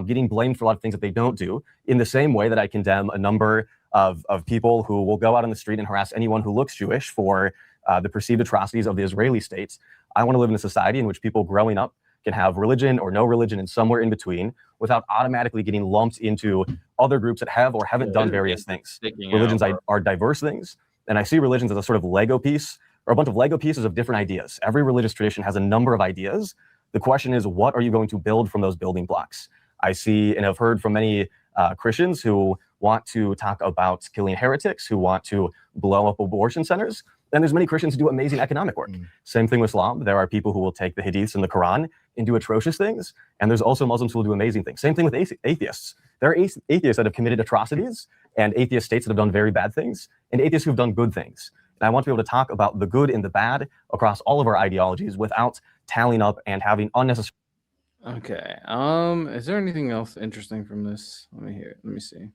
getting blamed for a lot of things that they don't do, in the same way that I condemn a number of people who will go out on the street and harass anyone who looks Jewish for the perceived atrocities of the Israeli state. I want to live in a society in which people growing up can have religion or no religion and somewhere in between without automatically getting lumped into other groups that have or haven't done various things. Religions are diverse things, and I see religions as a sort of Lego piece or a bunch of Lego pieces of different ideas. Every religious tradition has a number of ideas. The question is, what are you going to build from those building blocks? I see and have heard from many Christians who want to talk about killing heretics, who want to blow up abortion centers. And there's many Christians who do amazing economic work. Same thing with Islam. There are people who will take the hadiths and the Quran and do atrocious things. And there's also Muslims who will do amazing things. Same thing with atheists. There are atheists that have committed atrocities and atheist states that have done very bad things and atheists who've done good things. And I want to be able to talk about the good and the bad across all of our ideologies without tallying up and having unnecessary. Okay. Is there anything else interesting from this? Let me hear it. Let me see.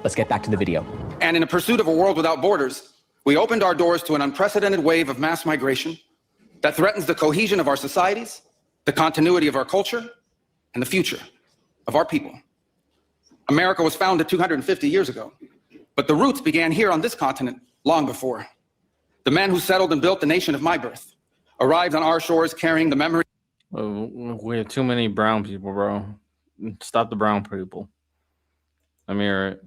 Let's get back to the video. And in a pursuit of a world without borders, we opened our doors to an unprecedented wave of mass migration that threatens the cohesion of our societies, the continuity of our culture, and the future of our people. America was founded 250 years ago, but the roots began here on this continent long before. The men who settled and built the nation of my birth arrived on our shores carrying the memory. We have too many brown people, bro. Stop the brown people. Let me hear it.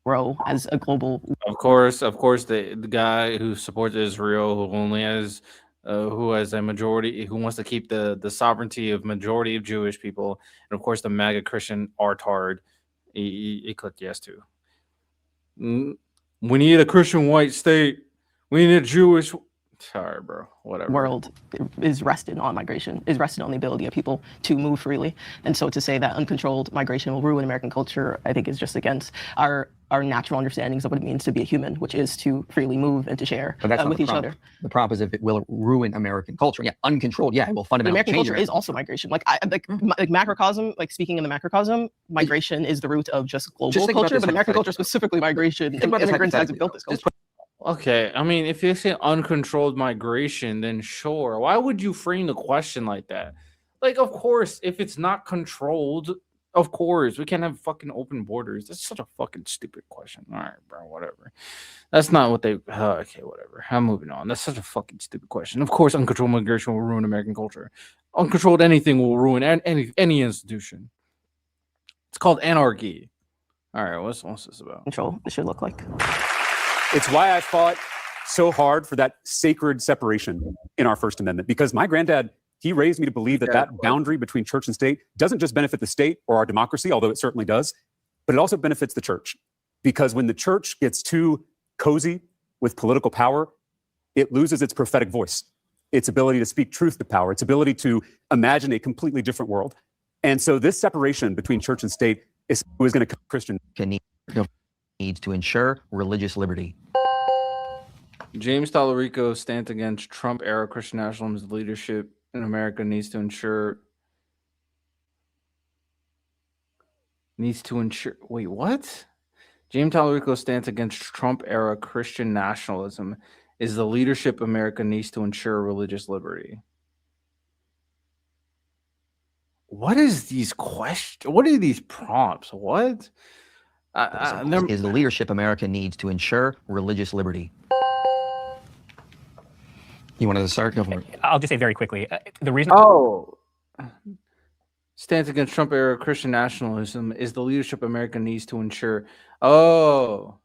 Grow as a global. Of course, the guy who supports Israel, who only has, who has a majority, who wants to keep the sovereignty of majority of Jewish people, and of course the MAGA Christian artard, he clicked yes to. We need a Christian white state. We need a Jewish. Sorry, bro. Whatever. World is rested on migration, is rested on the ability of people to move freely. And so to say that uncontrolled migration will ruin American culture, I think is just against our natural understandings of what it means to be a human, which is to freely move and to share with each other. The prompt is if it will ruin American culture. Yeah, uncontrolled. Yeah, it will But fundamentally American change culture is also migration. Like macrocosm, like speaking in the macrocosm, migration is the root of just global Just think about culture, this but American culture hypothetically. specifically migration. Think about this Immigrants hasn't hypothetically, built this though. Just culture. Okay, I mean, if you say uncontrolled migration, then sure. Why would you frame the question like that? Like, of course, if it's not controlled, of course, we can't have fucking open borders. That's such a fucking stupid question. All right, bro, whatever. That's not what they. Okay, whatever. I'm moving on. That's such a fucking stupid question. Of course, uncontrolled migration will ruin American culture. Uncontrolled anything will ruin any institution. It's called anarchy. All right, what's this about? Control, it should look like. It's why I fought so hard for that sacred separation in our First Amendment, because my granddad, he raised me to believe that that boundary between church and state doesn't just benefit the state or our democracy, although it certainly does, but it also benefits the church. Because when the church gets too cozy with political power, it loses its prophetic voice, its ability to speak truth to power, its ability to imagine a completely different world. And so this separation between church and state is going to come Christian. Needs to ensure religious liberty. James Tallarico stands against Trump-era Christian nationalism leadership in America needs to ensure. Wait, what? James Tallarico stands against Trump-era Christian nationalism is the leadership America needs to ensure religious liberty. What is these questions? What are these prompts? What? Is the leadership America needs to ensure religious liberty. You wanted to start? Go for it. I'll just say very quickly, the reason. Stands against Trump-era Christian nationalism is the leadership America needs to ensure. Oh.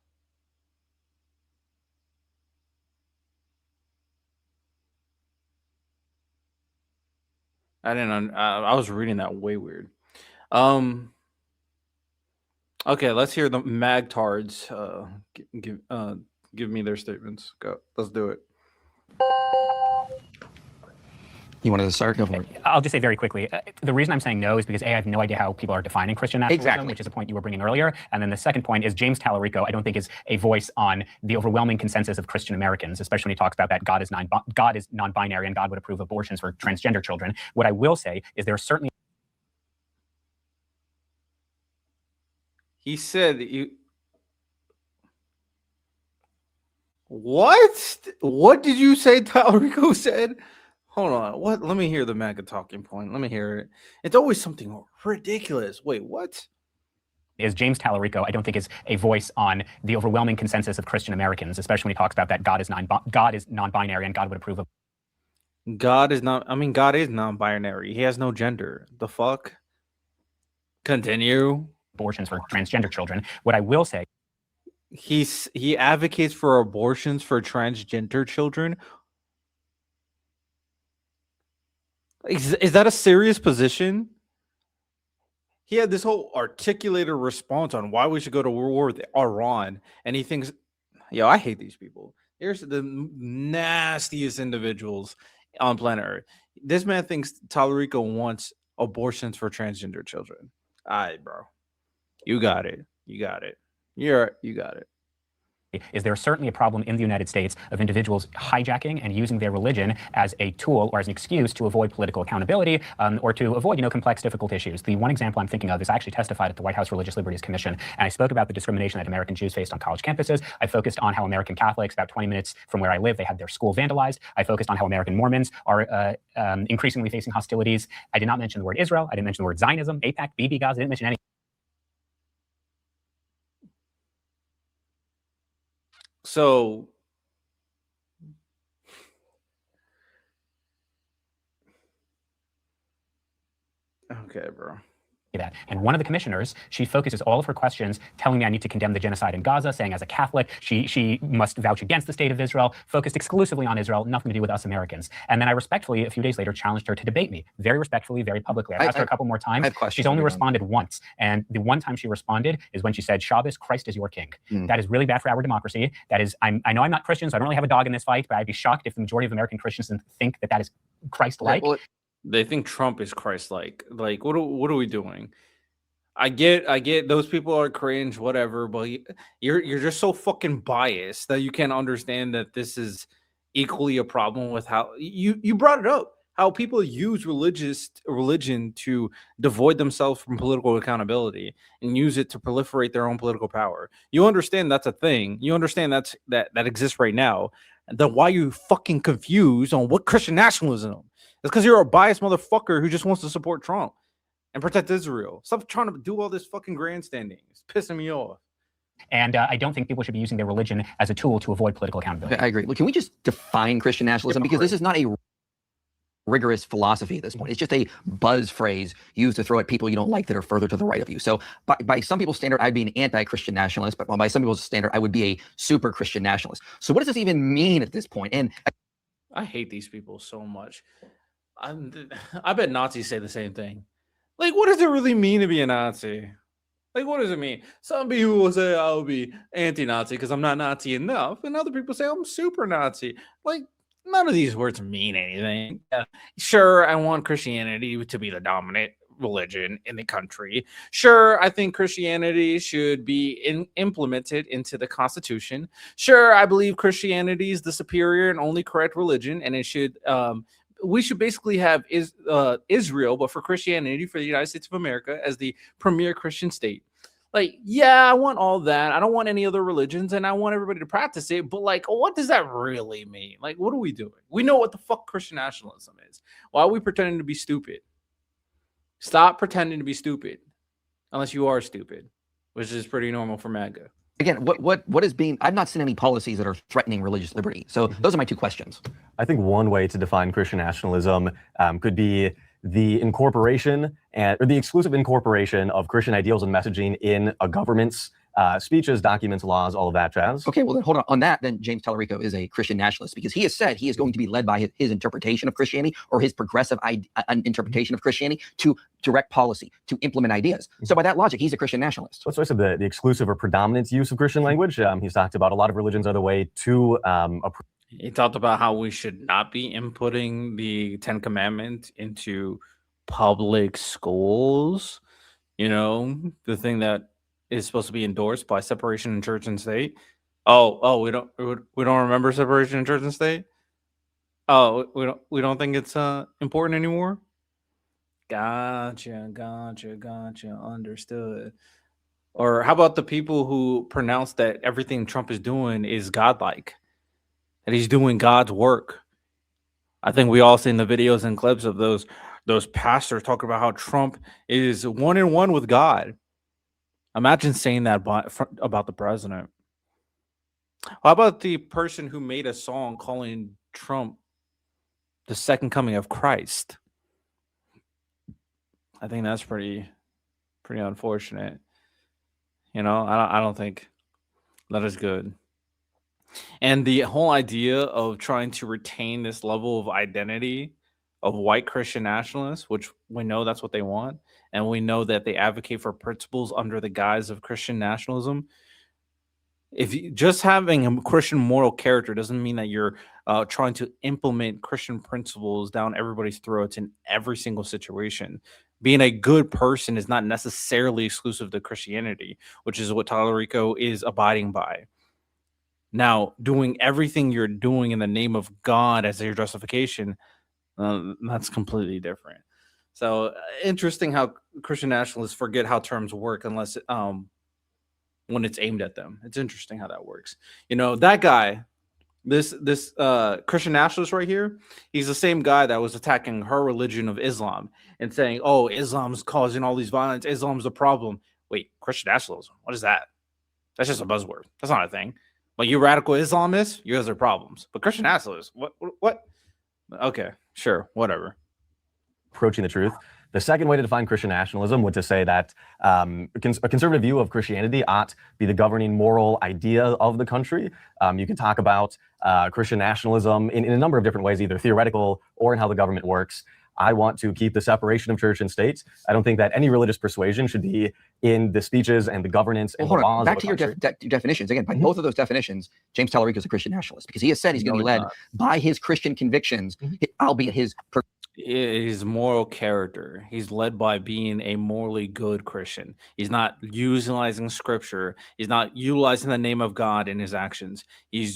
I didn't. I was reading that way weird. Okay, let's hear the magtards give me their statements. Go. Let's do it. You wanted to start? Go for it. I'll just say very quickly, the reason I'm saying no is because A, I have no idea how people are defining Christian nationalism, Exactly. which is a point you were bringing earlier. And then the second point is James Tallarico, I don't think is a voice on the overwhelming consensus of Christian Americans, especially when he talks about that God is non-binary and God would approve abortions for transgender children. What I will say is there are certainly. He said you. What? What did you say Tallarico said? Hold on. What? Let me hear the MAGA talking point. Let me hear it. It's always something ridiculous. Wait, what? is James Tallarico, I don't think, is a voice on the overwhelming consensus of Christian Americans, especially when he talks about that God is non-binary and God would approve of God is not. I mean, God is non-binary. He has no gender. The fuck. Continue. abortions for transgender children. What I will say, He advocates for abortions for transgender children. Is that a serious position? He had this whole articulated response on why we should go to war with Iran, and he thinks, yo, I hate these people. They're the nastiest individuals on planet Earth. This man thinks Tallarico wants abortions for transgender children. All right, bro. You got it. You got it. You got it. is there certainly a problem in the United States of individuals hijacking and using their religion as a tool or as an excuse to avoid political accountability or to avoid, complex, difficult issues. The one example I'm thinking of is I actually testified at the White House Religious Liberties Commission, and I spoke about the discrimination that American Jews faced on college campuses. I focused on how American Catholics, about 20 minutes from where I live, they had their school vandalized. I focused on how American Mormons are increasingly facing hostilities. I did not mention the word Israel. I didn't mention the word Zionism, AIPAC, BB Gaza. I didn't mention any. So okay, bro. That. And one of the commissioners, she focuses all of her questions telling me I need to condemn the genocide in Gaza, saying as a Catholic, she must vouch against the state of Israel, focused exclusively on Israel, nothing to do with us Americans. And then I respectfully, a few days later, challenged her to debate me, very respectfully, very publicly. I asked her a couple more times. She's only responded once. And the one time she responded is when she said, Shabbos, Christ is your king. That is really bad for our democracy. That is, I know I'm not Christian, so I don't really have a dog in this fight, but I'd be shocked if the majority of American Christians think that is Christ-like. Well, they think Trump is Christ-like. Like, what are we doing? I get those people are cringe, whatever, but you're just so fucking biased that you can't understand that this is equally a problem with how you brought it up, how people use religion to devoid themselves from political accountability and use it to proliferate their own political power. You understand that's a thing. You understand that exists right now. Then why are you fucking confused on what Christian nationalism is? It's because you're a biased motherfucker who just wants to support Trump and protect Israel. Stop trying to do all this fucking grandstanding. It's pissing me off. And I don't think people should be using their religion as a tool to avoid political accountability. I agree. Look, can we just define Christian nationalism? Because this is not a rigorous philosophy at this point. It's just a buzz phrase used to throw at people you don't like that are further to the right of you. So by some people's standard, I'd be an anti-Christian nationalist, but by some people's standard, I would be a super Christian nationalist. So what does this even mean at this point? And I hate these people so much. I bet Nazis say the same thing. Like, what does it really mean to be a Nazi? Like, what does it mean? Some people will say I'll be anti-Nazi because I'm not Nazi enough, and other people say I'm super Nazi. Like, none of these words mean anything. Sure, I want Christianity to be the dominant religion in the country. Sure, I think Christianity should be implemented into the Constitution. Sure, I believe Christianity is the superior and only correct religion, and it should we should basically have Israel, but for Christianity, for the United States of America, as the premier Christian state. Like, yeah, I want all that. I don't want any other religions, and I want everybody to practice it. But, like, what does that really mean? Like, what are we doing? We know what the fuck Christian nationalism is. Why are we pretending to be stupid? Stop pretending to be stupid, unless you are stupid, which is pretty normal for Maga. Again, what is being, I've not seen any policies that are threatening religious liberty. So those are my two questions. I think one way to define Christian nationalism could be the incorporation or the exclusive incorporation of Christian ideals and messaging in a government's speeches, documents, laws, all of that jazz. Okay, well then hold on that. Then James Tallarico is a Christian nationalist because he has said he is going to be led by his interpretation of Christianity or his progressive interpretation of Christianity to direct policy, to implement ideas. So by that logic, he's a Christian nationalist. That's why I said the exclusive or predominant use of Christian language. He's talked about a lot of religions are the way to He talked about how we should not be inputting the Ten Commandments into public schools. The thing that is supposed to be endorsed by separation in church and state. We don't remember separation in church and state. We don't think it's important anymore. Gotcha. Understood. Or how about the people who pronounce that everything Trump is doing is godlike? That he's doing God's work. I think we all seen the videos and clips of those pastors talking about how Trump is one-on-one with God. Imagine saying that about the president. How about the person who made a song calling Trump the second coming of Christ? I think that's pretty unfortunate. You know, I don't think that is good. And the whole idea of trying to retain this level of identity of white Christian nationalists, which we know that's what they want, and we know that they advocate for principles under the guise of Christian nationalism. If you, just having a Christian moral character doesn't mean that you're trying to implement Christian principles down everybody's throats in every single situation. Being a good person is not necessarily exclusive to Christianity, which is what Tallarico is abiding by. Now, doing everything you're doing in the name of God as your justification, that's completely different. So interesting how Christian nationalists forget how terms work unless when it's aimed at them. It's interesting how that works. You know, that guy, this Christian nationalist right here, he's the same guy that was attacking her religion of Islam and saying, oh, Islam's causing all these violence. Islam's the problem. Wait, Christian nationalism, what is that? That's just a buzzword. That's not a thing. But you radical Islamists, you guys are problems. But Christian nationalists, what? Okay, sure, whatever. Approaching the truth. The second way to define Christian nationalism would to say that a conservative view of Christianity ought be the governing moral idea of the country. You can talk about Christian nationalism in a number of different ways, either theoretical or in how the government works. I want to keep the separation of church and state. I don't think that any religious persuasion should be in the speeches and the governance and the laws. Back to your definitions. Again, by both of those definitions, James Tallarico is a Christian nationalist because he has said he's going to be led by his Christian convictions, albeit his moral character. He's led by being a morally good Christian. He's not utilizing scripture. He's not utilizing the name of God in his actions. He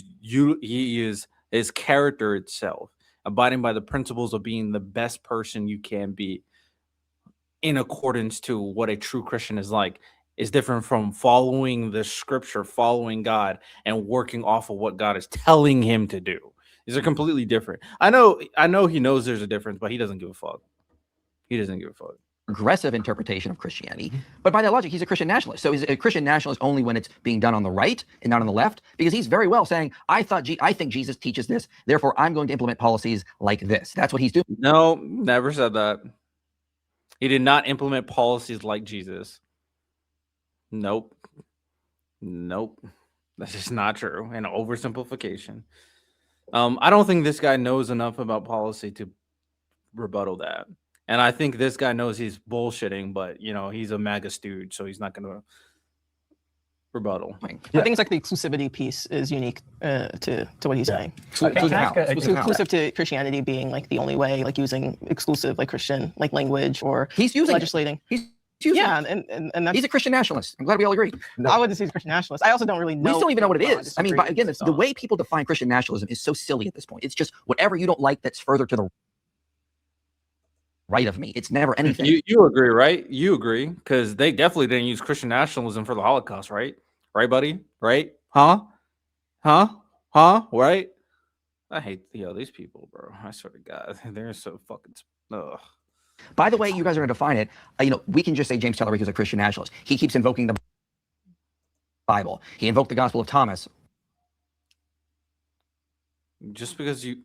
is his character itself, abiding by the principles of being the best person you can be in accordance to what a true Christian is like, is different from following the scripture, following God, and working off of what God is telling him to do. These are completely different. I know he knows there's a difference, but he doesn't give a fuck. He doesn't give a fuck. Progressive interpretation of Christianity, but by that logic, he's a Christian nationalist. So he's a Christian nationalist only when it's being done on the right and not on the left, because he's very well saying, I think Jesus teaches this, therefore I'm going to implement policies like this. That's what he's doing. No, never said that. He did not implement policies like Jesus. Nope. That's just not true. An oversimplification. I don't think this guy knows enough about policy to rebuttal that. And I think this guy knows he's bullshitting, but, you know, he's a MAGA stooge, so he's not going to rebuttal. I think it's like the exclusivity piece is unique to what he's saying. Exclusive to Christianity being like the only way, like using exclusive like Christian like language or he's using legislating. And that's, he's a Christian nationalist. I'm glad we all agree. No. I wouldn't say he's a Christian nationalist. I also don't really know. We still even know what it is. I mean, again, the way people define Christian nationalism is so silly at this point. It's just whatever you don't like that's further to the right of me. It's never anything. You agree, right? You agree, because they definitely didn't use Christian nationalism for the Holocaust, right? Right, buddy? Right? Huh? Right? I hate these people, bro. I swear to God, they're so fucking. Ugh. By the way, you guys are going to define it. We can just say James Tallarico is a Christian nationalist. He keeps invoking the Bible. He invoked the Gospel of Thomas. Just because you.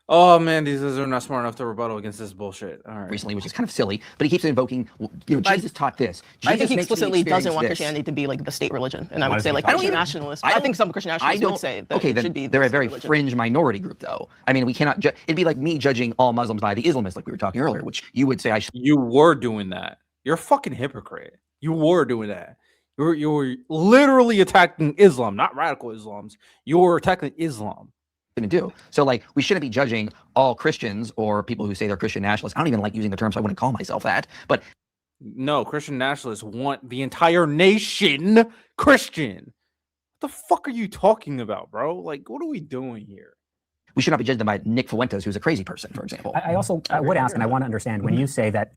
Oh man, these guys are not smart enough to rebuttal against this bullshit. All right. Recently, which is kind of silly, but he keeps invoking. Jesus taught this. Jesus I think he explicitly doesn't want Christianity to be like the state religion, and I would say like Christian nationalists. I think some Christian nationalists would say that it should be. They're a very fringe minority group, though. I mean, we cannot. It'd be like me judging all Muslims by the Islamists, like we were talking earlier, which you would say I should. You were doing that. You're a fucking hypocrite. You were doing that. You were literally attacking Islam, not radical Islams. You were attacking Islam. Do so, like, we shouldn't be judging all Christians or people who say they're Christian nationalists. I don't even like using the term, so I wouldn't call myself that. But no, Christian nationalists want the entire nation Christian. What the fuck are you talking about, bro? Like, what are we doing here? We should not be judging them by Nick Fuentes, who's a crazy person, for example. I also would ask, and I want to understand when you say that.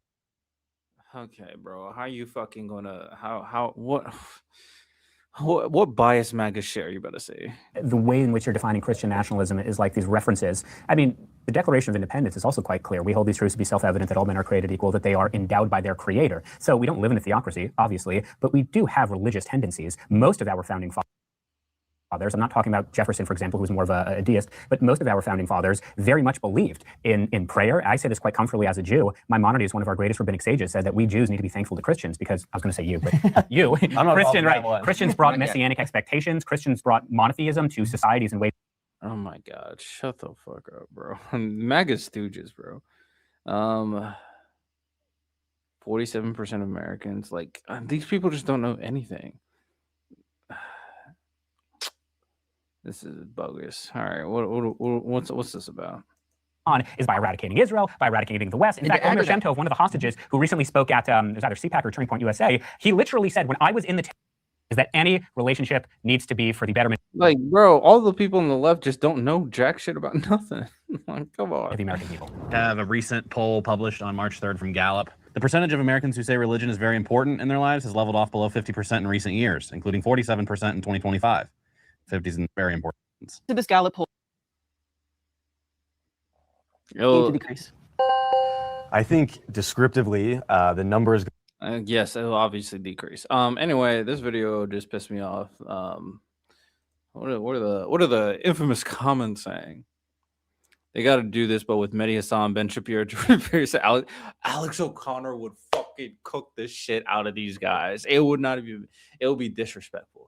Okay, bro, how you fucking gonna what? What bias MAGA shit are you about to say? The way in which you're defining Christian nationalism is like these references. I mean, the Declaration of Independence is also quite clear. We hold these truths to be self-evident that all men are created equal, that they are endowed by their creator. So we don't live in a theocracy, obviously, but we do have religious tendencies. Most of our founding fathers, I'm not talking about Jefferson, for example, who's more of a deist, but most of our founding fathers very much believed in prayer. I say this quite comfortably as a Jew. Maimonides, one of our greatest rabbinic sages, said that we Jews need to be thankful to Christians because, I was going to say you, but you, Christian, right? Christians brought messianic expectations. Christians brought monotheism to societies in ways. Oh my God, shut the fuck up, bro. MAGA stooges, bro. 47% of Americans, like, these people just don't know anything. This is bogus. All right, what's this about? On is by eradicating Israel, by eradicating the West. In fact, Omer Shem Tov, one of the hostages who recently spoke at it was either CPAC or Turning Point USA, he literally said, when I was in the is that any relationship needs to be for the betterment. Like, bro, all the people on the left just don't know jack shit about nothing. Like, come on. Of the American people. Have a recent poll published on March 3rd from Gallup. The percentage of Americans who say religion is very important in their lives has leveled off below 50% in recent years, including 47% in 2025. 50 is very important. To this Gallup poll. It'll decrease. I think descriptively, the numbers. Yes, it'll obviously decrease. Anyway, this video just pissed me off. What are the infamous comments saying? They got to do this, but with Mehdi Hassan, Ben Shapiro, Jordan Pierce, Alex O'Connor would fucking cook the shit out of these guys. It would not even. It would be disrespectful.